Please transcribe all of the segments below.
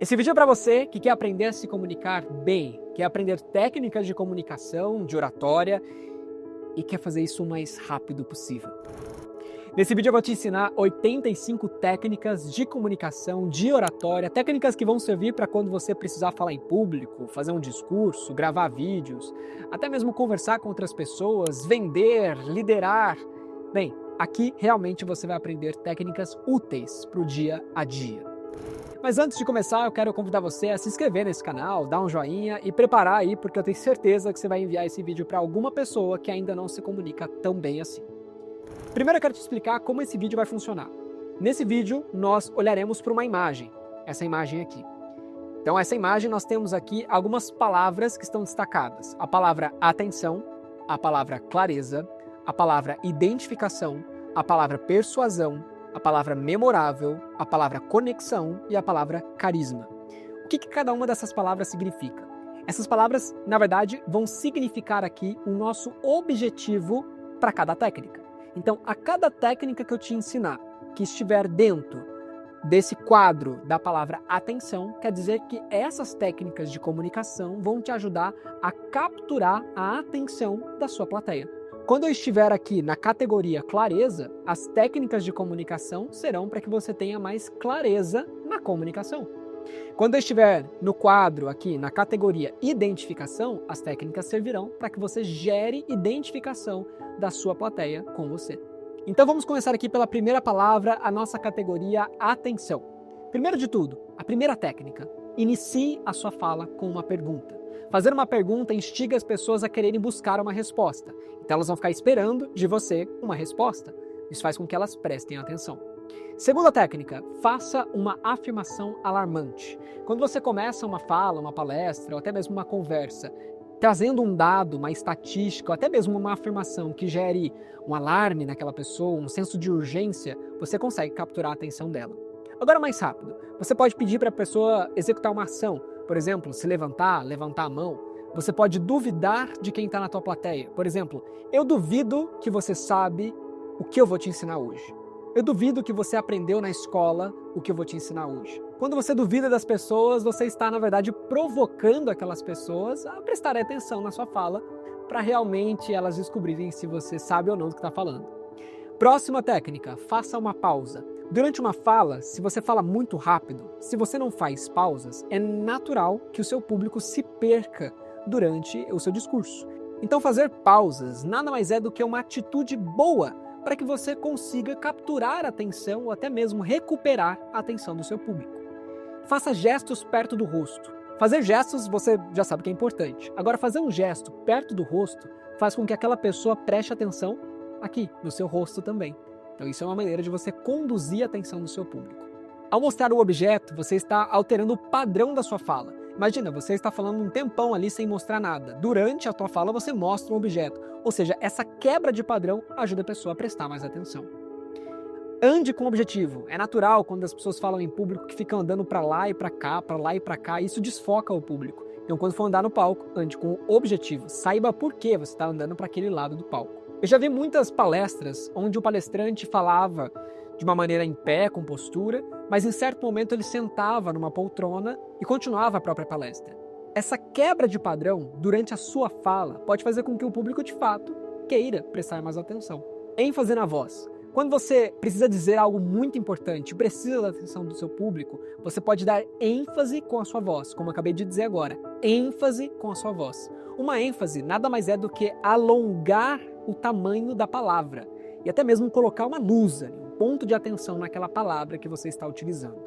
Esse vídeo é para você que quer aprender a se comunicar bem, quer aprender técnicas de comunicação, de oratória e quer fazer isso o mais rápido possível. Nesse vídeo eu vou te ensinar 85 técnicas de comunicação, de oratória, técnicas que vão servir para quando você precisar falar em público, fazer um discurso, gravar vídeos, até mesmo conversar com outras pessoas, vender, liderar. Bem, aqui realmente você vai aprender técnicas úteis para o dia a dia. Mas antes de começar, eu quero convidar você a se inscrever nesse canal, dar um joinha e preparar aí, porque eu tenho certeza que você vai enviar esse vídeo para alguma pessoa que ainda não se comunica tão bem assim. Primeiro eu quero te explicar como esse vídeo vai funcionar. Nesse vídeo, nós olharemos para uma imagem, essa imagem aqui. Então, essa imagem nós temos aqui algumas palavras que estão destacadas. A palavra atenção, a palavra clareza, a palavra identificação, a palavra persuasão, a palavra memorável, a palavra conexão e a palavra carisma. O que cada uma dessas palavras significa? Essas palavras, na verdade, vão significar aqui o nosso objetivo para cada técnica. Então, a cada técnica que eu te ensinar, que estiver dentro desse quadro da palavra atenção, quer dizer que essas técnicas de comunicação vão te ajudar a capturar a atenção da sua plateia. Quando eu estiver aqui na categoria clareza, as técnicas de comunicação serão para que você tenha mais clareza na comunicação. Quando eu estiver no quadro aqui na categoria identificação, as técnicas servirão para que você gere identificação da sua plateia com você. Então vamos começar aqui pela primeira palavra, a nossa categoria atenção. Primeiro de tudo, a primeira técnica, inicie a sua fala com uma pergunta. Fazer uma pergunta instiga as pessoas a quererem buscar uma resposta. Então elas vão ficar esperando de você uma resposta. Isso faz com que elas prestem atenção. Segunda técnica, faça uma afirmação alarmante. Quando você começa uma fala, uma palestra ou até mesmo uma conversa, trazendo um dado, uma estatística ou até mesmo uma afirmação que gere um alarme naquela pessoa, um senso de urgência, você consegue capturar a atenção dela. Agora mais rápido, você pode pedir para a pessoa executar uma ação. Por exemplo, se levantar a mão. Você pode duvidar de quem está na tua plateia. Por exemplo, eu duvido que você sabe o que eu vou te ensinar hoje. Eu duvido que você aprendeu na escola o que eu vou te ensinar hoje. Quando você duvida das pessoas, você está, na verdade, provocando aquelas pessoas a prestarem atenção na sua fala para realmente elas descobrirem se você sabe ou não do que está falando. Próxima técnica, faça uma pausa. Durante uma fala, se você fala muito rápido, se você não faz pausas, é natural que o seu público se perca durante o seu discurso. Então fazer pausas nada mais é do que uma atitude boa para que você consiga capturar a atenção ou até mesmo recuperar a atenção do seu público. Faça gestos perto do rosto. Fazer gestos você já sabe que é importante. Agora fazer um gesto perto do rosto faz com que aquela pessoa preste atenção aqui, no seu rosto também. Então isso é uma maneira de você conduzir a atenção do seu público. Ao mostrar o objeto, você está alterando o padrão da sua fala. Imagina, você está falando um tempão ali sem mostrar nada. Durante a tua fala você mostra um objeto. Ou seja, essa quebra de padrão ajuda a pessoa a prestar mais atenção. Ande com objetivo. É natural quando as pessoas falam em público que ficam andando para lá e para cá, para lá e para cá. Isso desfoca o público. Então quando for andar no palco, ande com objetivo. Saiba por que você está andando para aquele lado do palco. Eu já vi muitas palestras onde o palestrante falava de uma maneira em pé, com postura, mas em certo momento ele sentava numa poltrona e continuava a própria palestra. Essa quebra de padrão durante a sua fala pode fazer com que o público de fato queira prestar mais atenção. ênfase na voz. Quando você precisa dizer algo muito importante, precisa da atenção do seu público, você pode dar ênfase com a sua voz, como eu acabei de dizer agora, ênfase com a sua voz. Uma ênfase nada mais é do que alongar o tamanho da palavra e até mesmo colocar uma luz, um ponto de atenção naquela palavra que você está utilizando.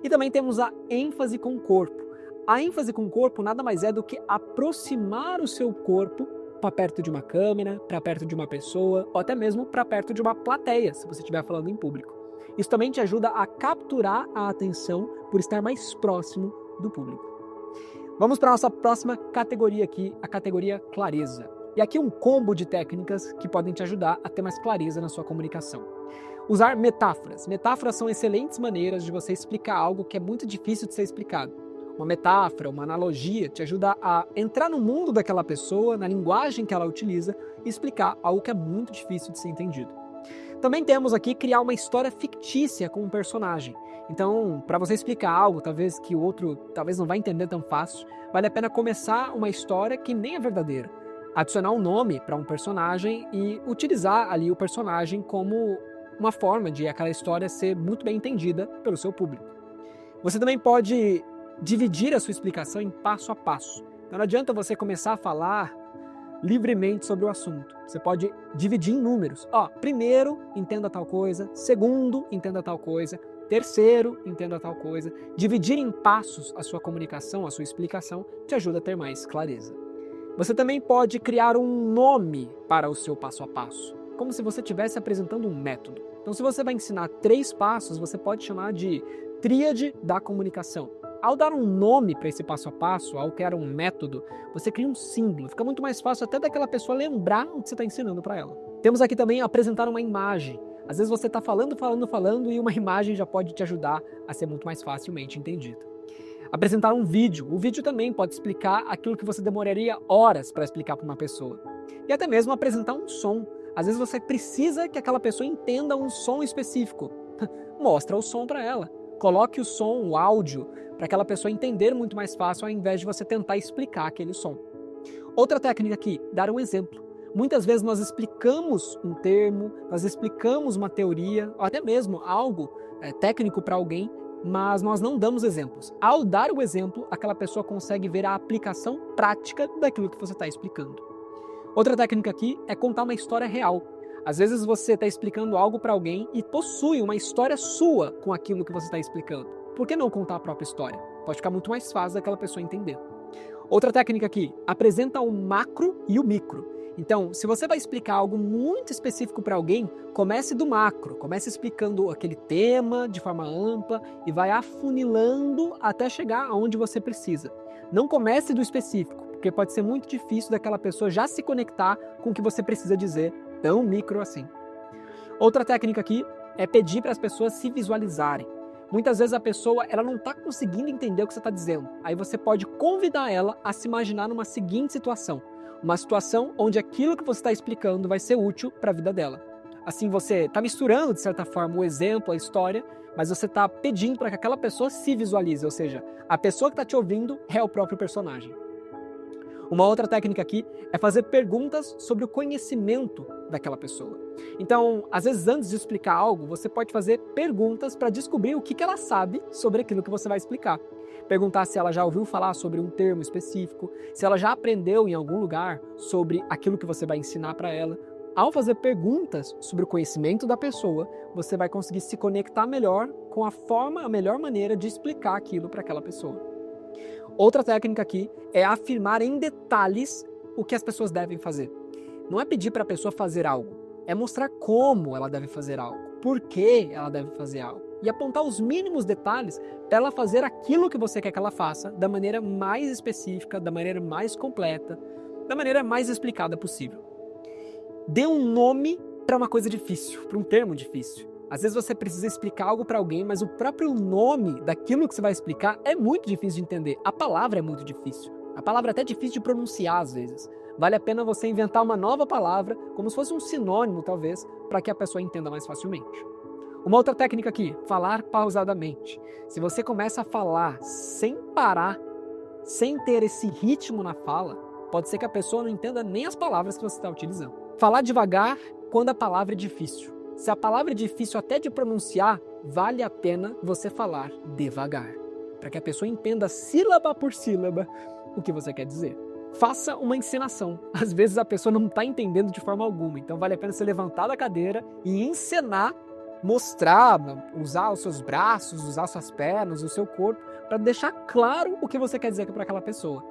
E também temos a ênfase com o corpo. A ênfase com o corpo nada mais é do que aproximar o seu corpo para perto de uma câmera, para perto de uma pessoa ou até mesmo para perto de uma plateia, se você estiver falando em público. Isso também te ajuda a capturar a atenção por estar mais próximo do público. Vamos para a nossa próxima categoria aqui, a categoria clareza. E aqui um combo de técnicas que podem te ajudar a ter mais clareza na sua comunicação. Usar metáforas. Metáforas são excelentes maneiras de você explicar algo que é muito difícil de ser explicado. Uma metáfora, uma analogia te ajuda a entrar no mundo daquela pessoa, na linguagem que ela utiliza e explicar algo que é muito difícil de ser entendido. Também temos aqui criar uma história fictícia com um personagem. Então, para você explicar algo, talvez que o outro talvez não vai entender tão fácil, vale a pena começar uma história que nem é verdadeira. Adicionar um nome para um personagem e utilizar ali o personagem como uma forma de aquela história ser muito bem entendida pelo seu público. Você também pode dividir a sua explicação em passo a passo. Então não adianta você começar a falar livremente sobre o assunto. Você pode dividir em números. Primeiro, entenda tal coisa. Segundo, entenda tal coisa. Terceiro, entenda tal coisa. Dividir em passos a sua comunicação, a sua explicação, te ajuda a ter mais clareza. Você também pode criar um nome para o seu passo a passo, como se você estivesse apresentando um método. Então, se você vai ensinar 3 passos, você pode chamar de tríade da comunicação. Ao dar um nome para esse passo a passo, ao criar um método, você cria um símbolo. Fica muito mais fácil até daquela pessoa lembrar o que você está ensinando para ela. Temos aqui também apresentar uma imagem. Às vezes você está falando e uma imagem já pode te ajudar a ser muito mais facilmente entendida. Apresentar um vídeo. O vídeo também pode explicar aquilo que você demoraria horas para explicar para uma pessoa. E até mesmo apresentar um som. Às vezes você precisa que aquela pessoa entenda um som específico. Mostra o som para ela. Coloque o som, o áudio, para aquela pessoa entender muito mais fácil ao invés de você tentar explicar aquele som. Outra técnica aqui, dar um exemplo. Muitas vezes nós explicamos um termo, nós explicamos uma teoria, ou até mesmo algo técnico para alguém, mas nós não damos exemplos. Ao dar o exemplo, aquela pessoa consegue ver a aplicação prática daquilo que você está explicando. Outra técnica aqui é contar uma história real. Às vezes você está explicando algo para alguém e possui uma história sua com aquilo que você está explicando. Por que não contar a própria história? Pode ficar muito mais fácil daquela pessoa entender. Outra técnica aqui, apresenta o macro e o micro. Então, se você vai explicar algo muito específico para alguém, comece do macro, comece explicando aquele tema de forma ampla e vai afunilando até chegar aonde você precisa. Não comece do específico, porque pode ser muito difícil daquela pessoa já se conectar com o que você precisa dizer, tão micro assim. Outra técnica aqui é pedir para as pessoas se visualizarem. Muitas vezes a pessoa ela não está conseguindo entender o que você está dizendo. Aí você pode convidar ela a se imaginar numa seguinte situação. Uma situação onde aquilo que você está explicando vai ser útil para a vida dela. Assim você está misturando, de certa forma, o exemplo, a história, mas você está pedindo para que aquela pessoa se visualize, ou seja, a pessoa que está te ouvindo é o próprio personagem. Uma outra técnica aqui é fazer perguntas sobre o conhecimento daquela pessoa. Então, às vezes, antes de explicar algo, você pode fazer perguntas para descobrir o que ela sabe sobre aquilo que você vai explicar. Perguntar se ela já ouviu falar sobre um termo específico, se ela já aprendeu em algum lugar sobre aquilo que você vai ensinar para ela. Ao fazer perguntas sobre o conhecimento da pessoa, você vai conseguir se conectar melhor com a melhor maneira de explicar aquilo para aquela pessoa. Outra técnica aqui é afirmar em detalhes o que as pessoas devem fazer. Não é pedir para a pessoa fazer algo, é mostrar como ela deve fazer algo, por que ela deve fazer algo. E apontar os mínimos detalhes para ela fazer aquilo que você quer que ela faça da maneira mais específica, da maneira mais completa, da maneira mais explicada possível. Dê um nome para uma coisa difícil, para um termo difícil. Às vezes você precisa explicar algo para alguém, mas o próprio nome daquilo que você vai explicar é muito difícil de entender. A palavra é muito difícil. A palavra é até difícil de pronunciar às vezes. Vale a pena você inventar uma nova palavra, como se fosse um sinônimo talvez, para que a pessoa entenda mais facilmente. Uma outra técnica aqui, falar pausadamente. Se você começa a falar sem parar, sem ter esse ritmo na fala, pode ser que a pessoa não entenda nem as palavras que você está utilizando. Falar devagar quando a palavra é difícil. Se a palavra é difícil até de pronunciar, vale a pena você falar devagar, para que a pessoa entenda sílaba por sílaba o que você quer dizer. Faça uma encenação. Às vezes a pessoa não está entendendo de forma alguma, então vale a pena você levantar da cadeira e encenar, mostrar, usar os seus braços, usar suas pernas, o seu corpo, para deixar claro o que você quer dizer para aquela pessoa,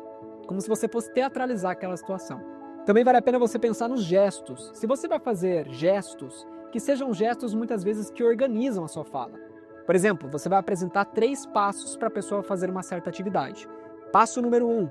como se você fosse teatralizar aquela situação. Também vale a pena você pensar nos gestos. Se você vai fazer gestos, que sejam gestos muitas vezes que organizam a sua fala. Por exemplo, você vai apresentar 3 passos para a pessoa fazer uma certa atividade. Passo número 1,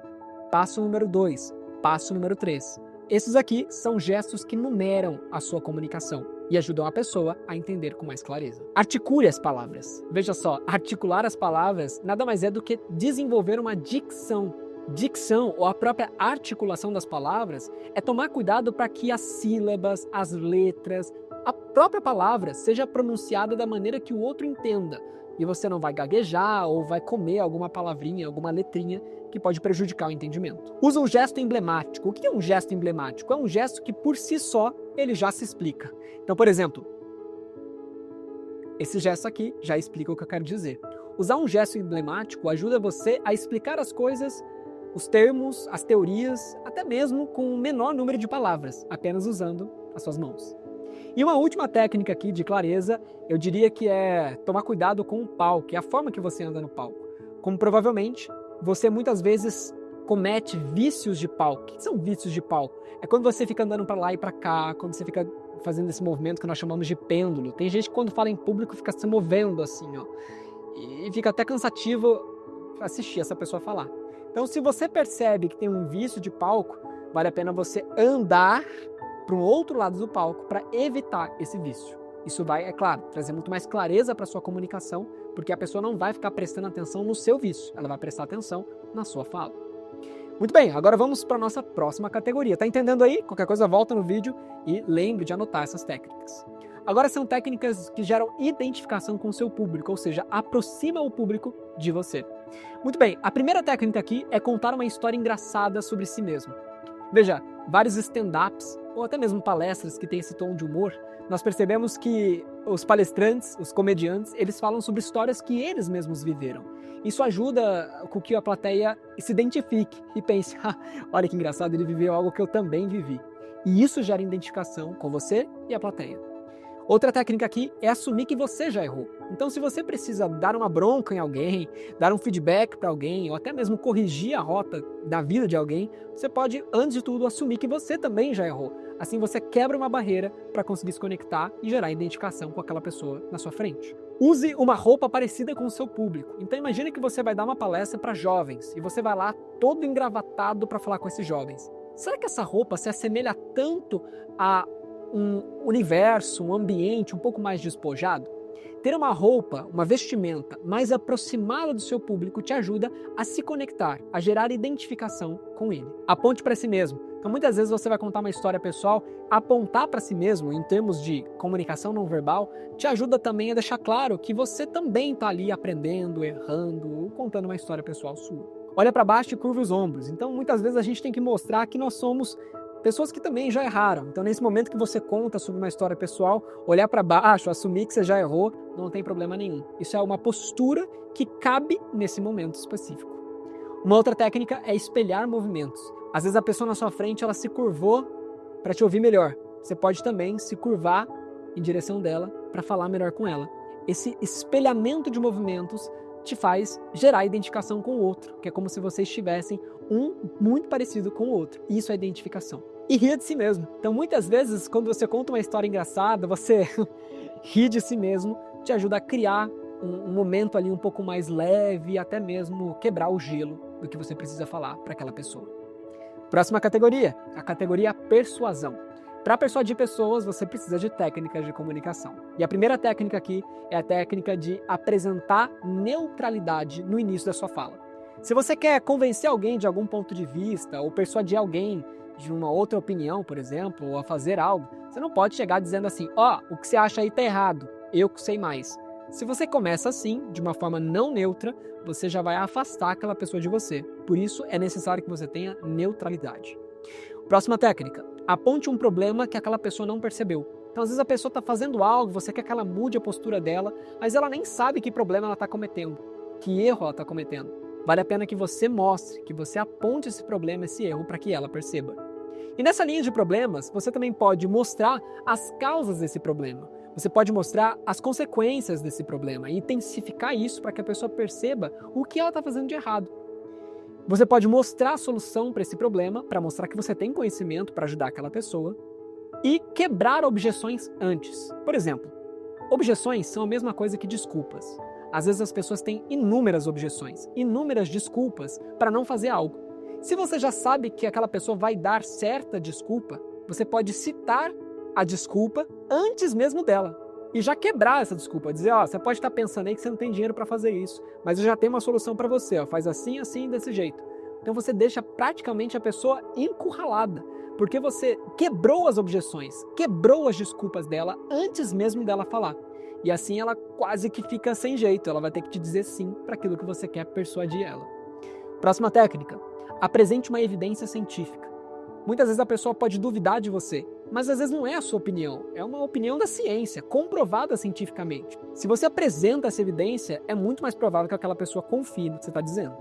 passo número 2, passo número 3. Esses aqui são gestos que numeram a sua comunicação e ajudam a pessoa a entender com mais clareza. Articule as palavras. Veja só, articular as palavras nada mais é do que desenvolver uma dicção. Dicção, ou a própria articulação das palavras, é tomar cuidado para que as sílabas, as letras, a própria palavra seja pronunciada da maneira que o outro entenda. E você não vai gaguejar ou vai comer alguma palavrinha, alguma letrinha que pode prejudicar o entendimento. Usa um gesto emblemático. O que é um gesto emblemático? É um gesto que por si só ele já se explica. Então, por exemplo, esse gesto aqui já explica o que eu quero dizer. Usar um gesto emblemático ajuda você a explicar as coisas, os termos, as teorias, até mesmo com o menor número de palavras, apenas usando as suas mãos. E uma última técnica aqui de clareza, eu diria que é tomar cuidado com o palco, é a forma que você anda no palco. Como provavelmente você muitas vezes comete vícios de palco. O que são vícios de palco? É quando você fica andando para lá e para cá, quando você fica fazendo esse movimento que nós chamamos de pêndulo. Tem gente que quando fala em público fica se movendo assim, ó. E fica até cansativo assistir essa pessoa falar. Então, se você percebe que tem um vício de palco, vale a pena você andar para um outro lado do palco para evitar esse vício. Isso vai, é claro, trazer muito mais clareza para a sua comunicação, porque a pessoa não vai ficar prestando atenção no seu vício, ela vai prestar atenção na sua fala. Muito bem, agora vamos para a nossa próxima categoria. Tá entendendo aí? Qualquer coisa volta no vídeo e lembre de anotar essas técnicas. Agora são técnicas que geram identificação com o seu público, ou seja, aproxima o público de você. Muito bem, a primeira técnica aqui é contar uma história engraçada sobre si mesmo. Veja, vários stand-ups ou até mesmo palestras que têm esse tom de humor, nós percebemos que os palestrantes, os comediantes, eles falam sobre histórias que eles mesmos viveram. Isso ajuda com que a plateia se identifique e pense, olha que engraçado, ele viveu algo que eu também vivi. E isso gera identificação com você e a plateia. Outra técnica aqui é assumir que você já errou. Então, se você precisa dar uma bronca em alguém, dar um feedback para alguém, ou até mesmo corrigir a rota da vida de alguém, você pode, antes de tudo, assumir que você também já errou. Assim, você quebra uma barreira para conseguir se conectar e gerar identificação com aquela pessoa na sua frente. Use uma roupa parecida com o seu público. Então, imagine que você vai dar uma palestra para jovens e você vai lá todo engravatado para falar com esses jovens. Será que essa roupa se assemelha tanto a um universo, um ambiente um pouco mais despojado? Ter uma roupa, uma vestimenta mais aproximada do seu público te ajuda a se conectar, a gerar identificação com ele. Aponte para si mesmo. Então, muitas vezes você vai contar uma história pessoal, apontar para si mesmo, em termos de comunicação não verbal, te ajuda também a deixar claro que você também está ali aprendendo, errando, contando uma história pessoal sua. Olha para baixo e curva os ombros. Então, muitas vezes a gente tem que mostrar que nós somos pessoas que também já erraram. Então, nesse momento que você conta sobre uma história pessoal, olhar para baixo, assumir que você já errou, não tem problema nenhum. Isso é uma postura que cabe nesse momento específico. Uma outra técnica é espelhar movimentos. Às vezes a pessoa na sua frente, ela se curvou para te ouvir melhor. Você pode também se curvar em direção dela para falar melhor com ela. Esse espelhamento de movimentos te faz gerar identificação com o outro, que é como se vocês tivessem um muito parecido com o outro. Isso é identificação. E ria de si mesmo. Então, muitas vezes, quando você conta uma história engraçada, você ri de si mesmo, te ajuda a criar um momento ali um pouco mais leve e até mesmo quebrar o gelo do que você precisa falar para aquela pessoa. Próxima categoria, a categoria persuasão. Para persuadir pessoas, você precisa de técnicas de comunicação. E a primeira técnica aqui é a técnica de apresentar neutralidade no início da sua fala. Se você quer convencer alguém de algum ponto de vista ou persuadir alguém de uma outra opinião, por exemplo, ou a fazer algo, você não pode chegar dizendo assim, o que você acha aí tá errado, eu que sei mais. Se você começa assim, de uma forma não neutra, você já vai afastar aquela pessoa de você. Por isso, é necessário que você tenha neutralidade. Próxima técnica. Aponte um problema que aquela pessoa não percebeu. Então, às vezes a pessoa está fazendo algo, você quer que ela mude a postura dela, mas ela nem sabe que problema ela está cometendo, que erro ela está cometendo. Vale a pena que você mostre, que você aponte esse problema, esse erro, para que ela perceba. E nessa linha de problemas, você também pode mostrar as causas desse problema. Você pode mostrar as consequências desse problema e intensificar isso para que a pessoa perceba o que ela está fazendo de errado. Você pode mostrar a solução para esse problema, para mostrar que você tem conhecimento para ajudar aquela pessoa e quebrar objeções antes. Por exemplo, objeções são a mesma coisa que desculpas. Às vezes as pessoas têm inúmeras objeções, inúmeras desculpas para não fazer algo. Se você já sabe que aquela pessoa vai dar certa desculpa, você pode citar a desculpa antes mesmo dela e já quebrar essa desculpa, dizer, você pode estar pensando aí que você não tem dinheiro para fazer isso, mas eu já tenho uma solução para você, faz assim, assim, desse jeito. Então você deixa praticamente a pessoa encurralada, porque você quebrou as objeções, quebrou as desculpas dela antes mesmo dela falar. E assim ela quase que fica sem jeito, ela vai ter que te dizer sim para aquilo que você quer persuadir ela. Próxima técnica, apresente uma evidência científica. Muitas vezes a pessoa pode duvidar de você, mas às vezes não é a sua opinião, é uma opinião da ciência, comprovada cientificamente. Se você apresenta essa evidência, é muito mais provável que aquela pessoa confie no que você está dizendo.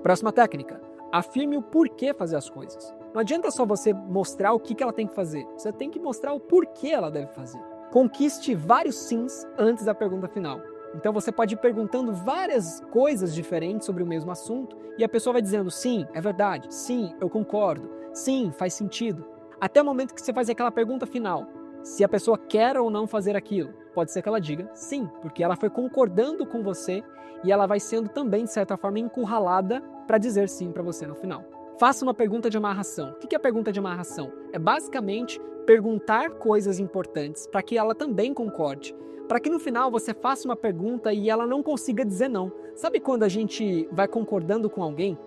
Próxima técnica, afirme o porquê fazer as coisas. Não adianta só você mostrar o que ela tem que fazer, você tem que mostrar o porquê ela deve fazer. Conquiste vários sims antes da pergunta final. Então você pode ir perguntando várias coisas diferentes sobre o mesmo assunto e a pessoa vai dizendo sim, é verdade, sim, eu concordo, sim, faz sentido. Até o momento que você faz aquela pergunta final, se a pessoa quer ou não fazer aquilo, pode ser que ela diga sim, porque ela foi concordando com você e ela vai sendo também, de certa forma, encurralada para dizer sim para você no final. Faça uma pergunta de amarração. O que é a pergunta de amarração? É basicamente perguntar coisas importantes para que ela também concorde. Para que no final você faça uma pergunta e ela não consiga dizer não. Sabe quando a gente vai concordando com alguém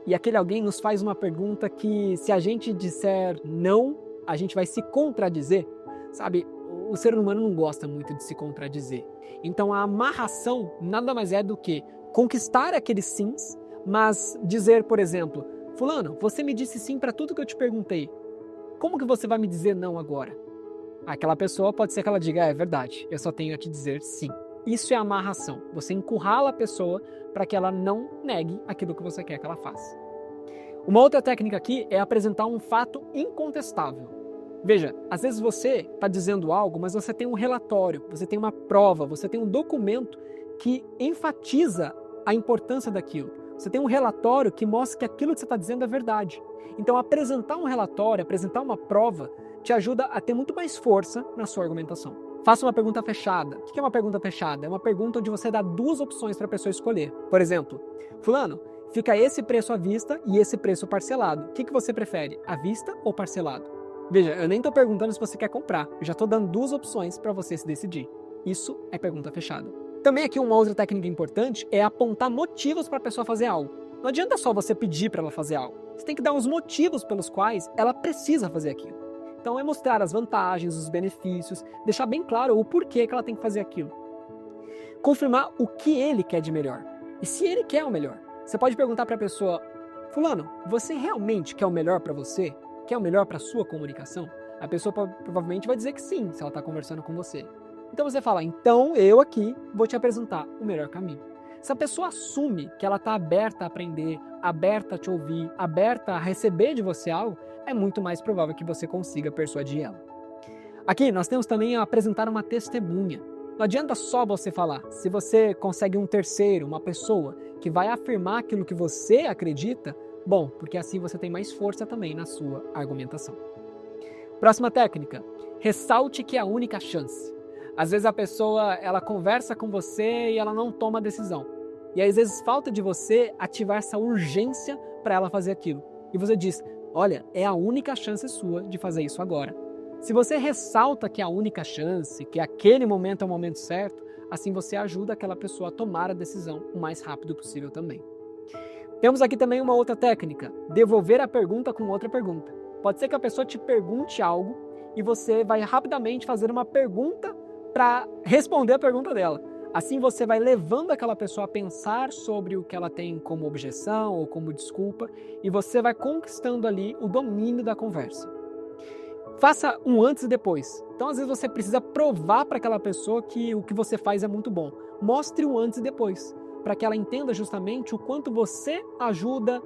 e aquele alguém nos faz uma pergunta que se a gente disser não, a gente vai se contradizer? Sabe, o ser humano não gosta muito de se contradizer. Então a amarração nada mais é do que conquistar aqueles sims, mas dizer, por exemplo, fulano, você me disse sim para tudo que eu te perguntei. Como que você vai me dizer não agora? Aquela pessoa pode ser que ela diga, é verdade, eu só tenho a te dizer sim. Isso é amarração. Você encurrala a pessoa para que ela não negue aquilo que você quer que ela faça. Uma outra técnica aqui é apresentar um fato incontestável. Veja, às vezes você está dizendo algo, mas você tem um relatório, você tem uma prova, você tem um documento que enfatiza a importância daquilo. Você tem um relatório que mostra que aquilo que você está dizendo é verdade. Então, apresentar um relatório, apresentar uma prova, te ajuda a ter muito mais força na sua argumentação. Faça uma pergunta fechada. O que é uma pergunta fechada? É uma pergunta onde você dá duas opções para a pessoa escolher. Por exemplo, fulano, fica esse preço à vista e esse preço parcelado. O que você prefere, à vista ou parcelado? Veja, eu nem estou perguntando se você quer comprar. Eu já estou dando duas opções para você se decidir. Isso é pergunta fechada. Também aqui uma outra técnica importante é apontar motivos para a pessoa fazer algo. Não adianta só você pedir para ela fazer algo. Você tem que dar uns motivos pelos quais ela precisa fazer aquilo. Então é mostrar as vantagens, os benefícios, deixar bem claro o porquê que ela tem que fazer aquilo. Confirmar o que ele quer de melhor. E se ele quer o melhor. Você pode perguntar para a pessoa, fulano, você realmente quer o melhor para você? Quer o melhor para a sua comunicação? A pessoa provavelmente vai dizer que sim, se ela está conversando com você. Então você fala, então eu aqui vou te apresentar o melhor caminho. Se a pessoa assume que ela está aberta a aprender, aberta a te ouvir, aberta a receber de você algo, é muito mais provável que você consiga persuadir ela. Aqui nós temos também a apresentar uma testemunha. Não adianta só você falar. Se você consegue um terceiro, uma pessoa que vai afirmar aquilo que você acredita, bom, porque assim você tem mais força também na sua argumentação. Próxima técnica, ressalte que é a única chance. Às vezes a pessoa, ela conversa com você e ela não toma decisão. E às vezes falta de você ativar essa urgência para ela fazer aquilo. E você diz, olha, é a única chance sua de fazer isso agora. Se você ressalta que é a única chance, que aquele momento é o momento certo, assim você ajuda aquela pessoa a tomar a decisão o mais rápido possível também. Temos aqui também uma outra técnica, devolver a pergunta com outra pergunta. Pode ser que a pessoa te pergunte algo e você vai rapidamente fazer uma pergunta para responder a pergunta dela. Assim você vai levando aquela pessoa a pensar sobre o que ela tem como objeção ou como desculpa e você vai conquistando ali o domínio da conversa. Faça um antes e depois. Então, às vezes você precisa provar para aquela pessoa que o que você faz é muito bom. Mostre o antes e depois, para que ela entenda justamente o quanto você ajuda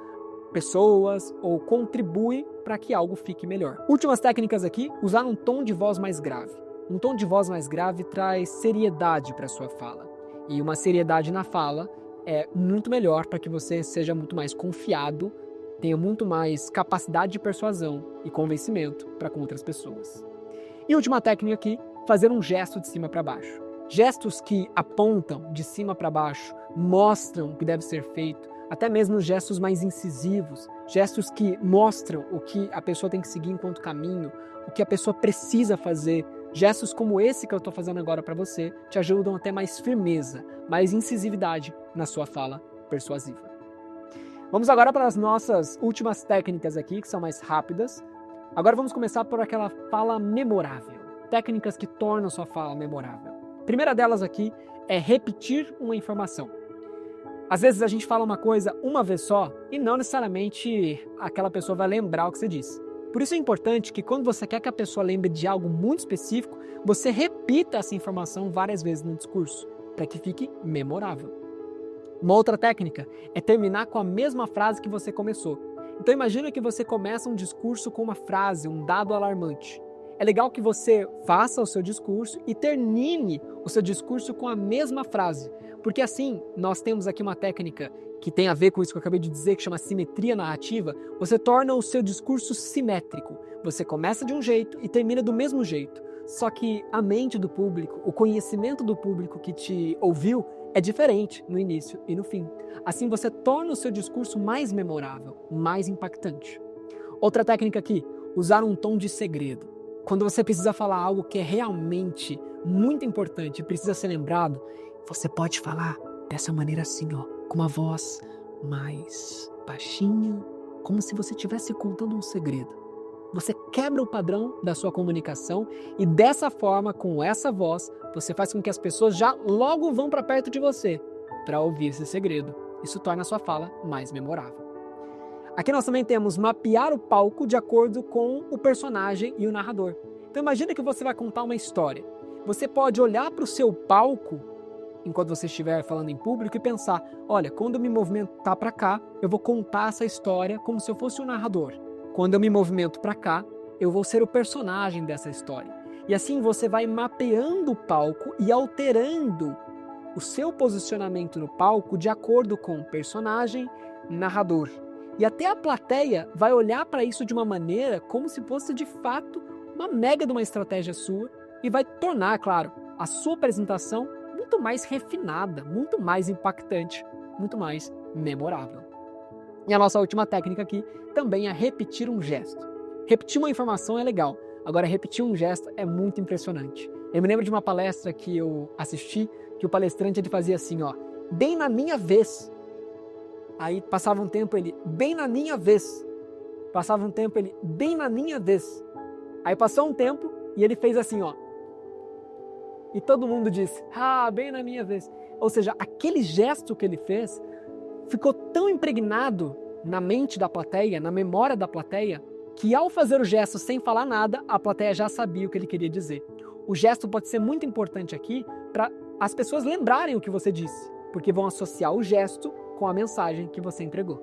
pessoas ou contribui para que algo fique melhor. Últimas técnicas aqui, usar um tom de voz mais grave. Um tom de voz mais grave traz seriedade para a sua fala. E uma seriedade na fala é muito melhor para que você seja muito mais confiado, tenha muito mais capacidade de persuasão e convencimento para com outras pessoas. E última técnica aqui, fazer um gesto de cima para baixo. Gestos que apontam de cima para baixo, mostram o que deve ser feito, até mesmo gestos mais incisivos, gestos que mostram o que a pessoa tem que seguir enquanto caminho, o que a pessoa precisa fazer. Gestos como esse que eu estou fazendo agora para você te ajudam a ter mais firmeza, mais incisividade na sua fala persuasiva. Vamos agora para as nossas últimas técnicas aqui, que são mais rápidas. Agora vamos começar por aquela fala memorável. Técnicas que tornam sua fala memorável. A primeira delas aqui é repetir uma informação. Às vezes a gente fala uma coisa uma vez só e não necessariamente aquela pessoa vai lembrar o que você disse. Por isso é importante que quando você quer que a pessoa lembre de algo muito específico, você repita essa informação várias vezes no discurso, para que fique memorável. Uma outra técnica é terminar com a mesma frase que você começou. Então imagina que você começa um discurso com uma frase, um dado alarmante. É legal que você faça o seu discurso e termine o seu discurso com a mesma frase, porque assim nós temos aqui uma técnica que tem a ver com isso que eu acabei de dizer, que chama simetria narrativa. Você torna o seu discurso simétrico. Você começa de um jeito e termina do mesmo jeito. Só que a mente do público, o conhecimento do público que te ouviu é diferente no início e no fim. Assim você torna o seu discurso mais memorável, mais impactante. Outra técnica aqui, usar um tom de segredo. Quando você precisa falar algo que é realmente muito importante e precisa ser lembrado, você pode falar dessa maneira assim, ó, com uma voz mais baixinha, como se você estivesse contando um segredo. Você quebra o padrão da sua comunicação e dessa forma, com essa voz, você faz com que as pessoas já logo vão para perto de você para ouvir esse segredo. Isso torna a sua fala mais memorável. Aqui nós também temos mapear o palco de acordo com o personagem e o narrador. Então imagina que você vai contar uma história. Você pode olhar para o seu palco enquanto você estiver falando em público e pensar, olha, quando eu me movimentar para cá, eu vou contar essa história como se eu fosse o narrador. Quando eu me movimento para cá, eu vou ser o personagem dessa história. E assim você vai mapeando o palco e alterando o seu posicionamento no palco de acordo com o personagem, narrador. E até a plateia vai olhar para isso de uma maneira como se fosse de fato uma mega de uma estratégia sua e vai tornar, claro, a sua apresentação muito mais refinada, muito mais impactante, muito mais memorável. E a nossa última técnica aqui também é repetir um gesto. Repetir uma informação é legal, agora repetir um gesto é muito impressionante. Eu me lembro de uma palestra que eu assisti, que o palestrante ele fazia assim, ó, bem na minha vez. Aí passava um tempo ele, bem na minha vez. Passava um tempo ele, bem na minha vez. Aí passou um tempo e ele fez assim, ó. E todo mundo disse, bem na minha vez. Ou seja, aquele gesto que ele fez ficou tão impregnado na mente da plateia, na memória da plateia, que ao fazer o gesto sem falar nada, a plateia já sabia o que ele queria dizer. O gesto pode ser muito importante aqui para as pessoas lembrarem o que você disse, porque vão associar o gesto com a mensagem que você entregou.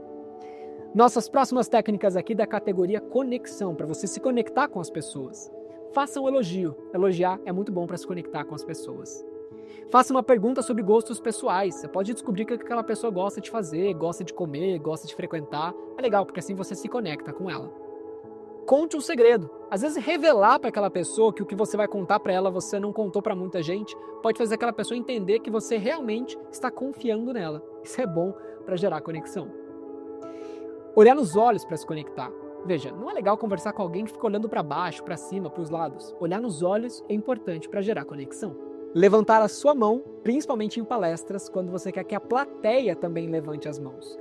Nossas próximas técnicas aqui da categoria conexão, para você se conectar com as pessoas. Faça um elogio. Elogiar é muito bom para se conectar com as pessoas. Faça uma pergunta sobre gostos pessoais. Você pode descobrir o que aquela pessoa gosta de fazer, gosta de comer, gosta de frequentar. É legal, porque assim você se conecta com ela. Conte um segredo. Às vezes revelar para aquela pessoa que o que você vai contar para ela você não contou para muita gente, pode fazer aquela pessoa entender que você realmente está confiando nela. Isso é bom para gerar conexão. Olhar nos olhos para se conectar. Veja, não é legal conversar com alguém que fica olhando para baixo, para cima, para os lados. Olhar nos olhos é importante para gerar conexão. Levantar a sua mão, principalmente em palestras, quando você quer que a plateia também levante as mãos.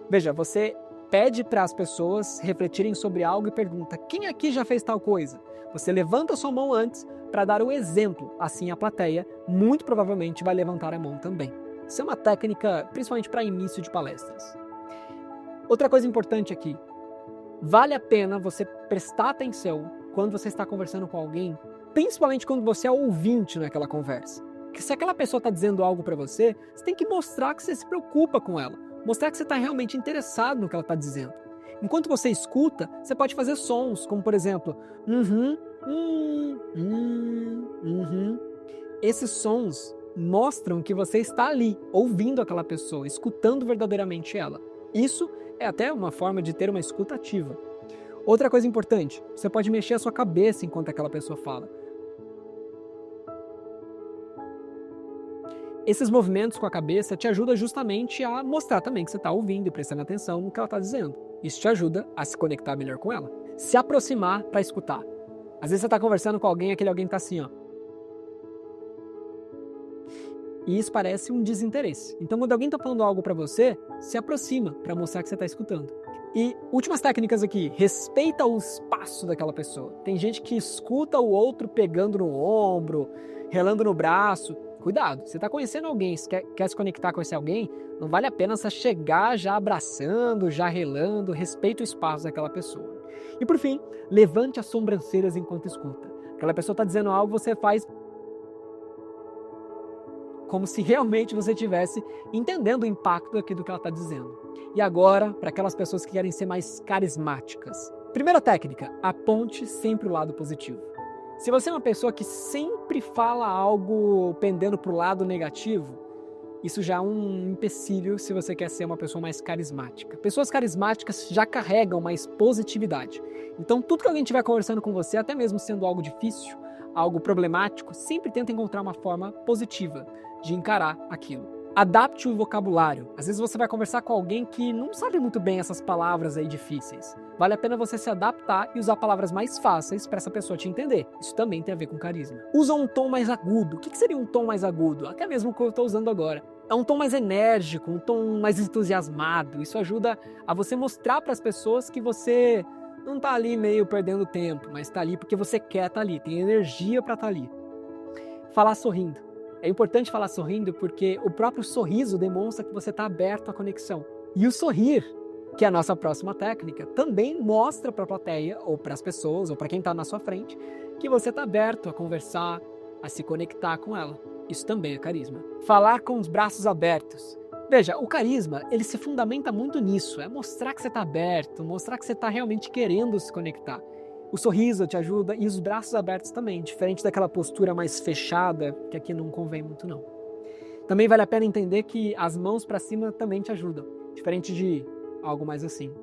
Veja, você pede para as pessoas refletirem sobre algo e pergunta, quem aqui já fez tal coisa? Você levanta a sua mão antes para dar o exemplo, assim a plateia muito provavelmente vai levantar a mão também. Isso é uma técnica principalmente para início de palestras. Outra coisa importante aqui, vale a pena você prestar atenção quando você está conversando com alguém, principalmente quando você é ouvinte naquela conversa. Porque se aquela pessoa está dizendo algo para você, você tem que mostrar que você se preocupa com ela. Mostrar que você está realmente interessado no que ela está dizendo. Enquanto você escuta, você pode fazer sons, como por exemplo, Esses sons mostram que você está ali, ouvindo aquela pessoa, escutando verdadeiramente ela. Isso é até uma forma de ter uma escuta ativa. Outra coisa importante, você pode mexer a sua cabeça enquanto aquela pessoa fala. Esses movimentos com a cabeça te ajudam justamente a mostrar também que você está ouvindo e prestando atenção no que ela está dizendo. Isso te ajuda a se conectar melhor com ela. Se aproximar para escutar. Às vezes você está conversando com alguém e aquele alguém está assim, ó. E isso parece um desinteresse. Então, quando alguém está falando algo para você, se aproxima para mostrar que você está escutando. E últimas técnicas aqui, respeita o espaço daquela pessoa. Tem gente que escuta o outro pegando no ombro, relando no braço. Cuidado, você está conhecendo alguém, quer se conectar com esse alguém, não vale a pena você chegar já abraçando, já relando, respeita o espaço daquela pessoa. E por fim, levante as sobrancelhas enquanto escuta. Aquela pessoa está dizendo algo, você faz como se realmente você estivesse entendendo o impacto daquilo que ela está dizendo. E agora, para aquelas pessoas que querem ser mais carismáticas. Primeira técnica, aponte sempre o lado positivo. Se você é uma pessoa que sempre fala algo pendendo para o lado negativo, isso já é um empecilho se você quer ser uma pessoa mais carismática. Pessoas carismáticas já carregam mais positividade. Então, tudo que alguém estiver conversando com você, até mesmo sendo algo difícil, algo problemático, sempre tenta encontrar uma forma positiva de encarar aquilo. Adapte o vocabulário. Às vezes você vai conversar com alguém que não sabe muito bem essas palavras aí difíceis. Vale a pena você se adaptar e usar palavras mais fáceis para essa pessoa te entender. Isso também tem a ver com carisma. Usa um tom mais agudo. O que seria um tom mais agudo? Até mesmo o que eu estou usando agora. É um tom mais enérgico, um tom mais entusiasmado. Isso ajuda a você mostrar para as pessoas que você não está ali meio perdendo tempo, mas está ali porque você quer estar ali, tem energia para estar ali. Falar sorrindo. É importante falar sorrindo porque o próprio sorriso demonstra que você está aberto à conexão. E o sorrir, que é a nossa próxima técnica, também mostra para a plateia, ou para as pessoas, ou para quem está na sua frente, que você está aberto a conversar, a se conectar com ela. Isso também é carisma. Falar com os braços abertos. Veja, o carisma, ele se fundamenta muito nisso. É mostrar que você está aberto, mostrar que você está realmente querendo se conectar. O sorriso te ajuda e os braços abertos também, diferente daquela postura mais fechada, que aqui não convém muito não. Também vale a pena entender que as mãos para cima também te ajudam, diferente de algo mais assim.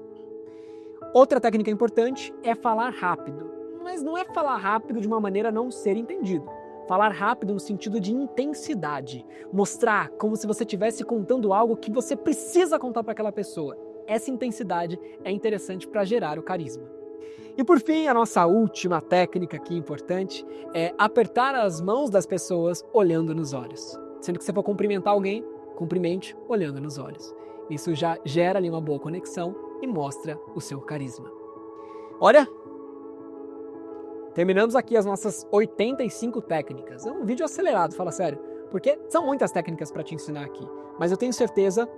Outra técnica importante é falar rápido, mas não é falar rápido de uma maneira a não ser entendido. Falar rápido no sentido de intensidade, mostrar como se você estivesse contando algo que você precisa contar para aquela pessoa. Essa intensidade é interessante para gerar o carisma. E por fim, a nossa última técnica aqui importante é apertar as mãos das pessoas olhando nos olhos. Sendo que você for cumprimentar alguém, cumprimente olhando nos olhos. Isso já gera ali uma boa conexão e mostra o seu carisma. Olha, terminamos aqui as nossas 85 técnicas. É um vídeo acelerado, fala sério, porque são muitas técnicas para te ensinar aqui. Mas eu tenho certeza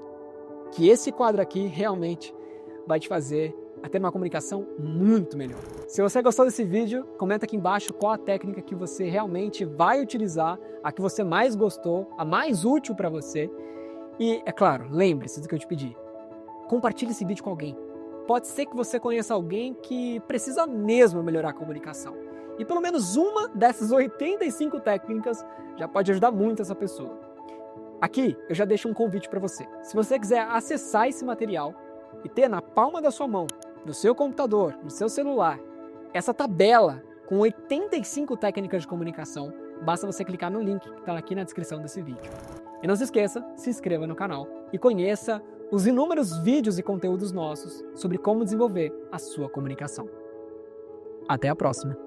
que esse quadro aqui realmente vai te fazer a ter uma comunicação muito melhor. Se você gostou desse vídeo, comenta aqui embaixo qual a técnica que você realmente vai utilizar, a que você mais gostou, a mais útil para você. E, é claro, lembre-se do que eu te pedi. Compartilhe esse vídeo com alguém. Pode ser que você conheça alguém que precisa mesmo melhorar a comunicação. E pelo menos uma dessas 85 técnicas já pode ajudar muito essa pessoa. Aqui eu já deixo um convite para você. Se você quiser acessar esse material e ter na palma da sua mão, no seu computador, no seu celular, essa tabela com 85 técnicas de comunicação, basta você clicar no link que está aqui na descrição desse vídeo. E não se esqueça, se inscreva no canal e conheça os inúmeros vídeos e conteúdos nossos sobre como desenvolver a sua comunicação. Até a próxima!